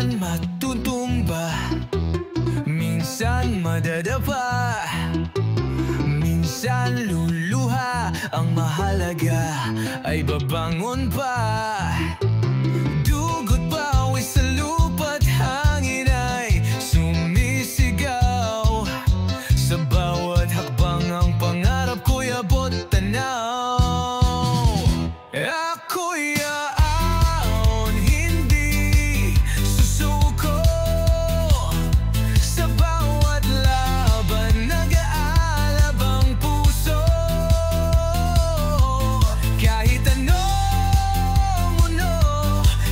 Minsan matutumba, minsan madadapa, minsan luluha. Ang mahalaga ay babangon pa. Dugot pawis sa lupa't hangin ay sumisigaw. Sa bawat hakbang ang pangarap ko'y abot tanaw. Ako'y aon, hindi susuko. Sa bawat laban nag-aalab ang puso. Kahit anong mundo,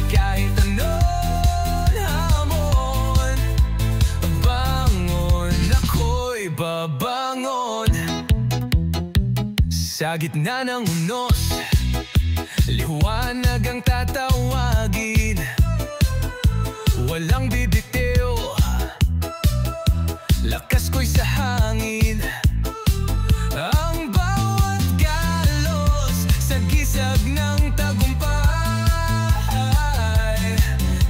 kahit anong hamon, bangon, ako'y babangon. Sa gitna ng unos, liwanag ang tatawagin. Walang bibitiw, lakas ko'y sa hangin. Ang bawat galos sa gisag ng tagumpay.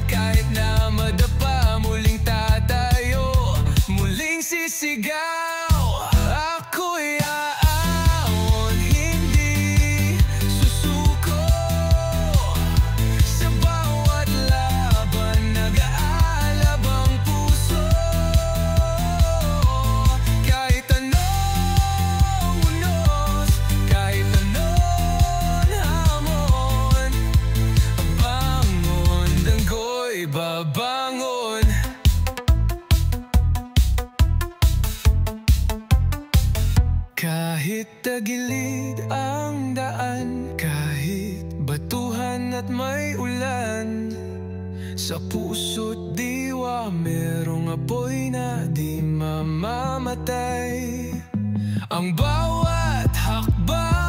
Kahit na madapa, muling tatayo, muling sisigaw. Ako'y aahon, hindi susuko. Sa bawat laban nag-aalab ang puso. Kahit anong unos, kahit anong hamon, bangon, danggo'y babangon. Kahit tagilid ang daan, kahit batuhan at may ulan, sa puso't diwa merong apoy na di mamamatay. Ang bawat hakbang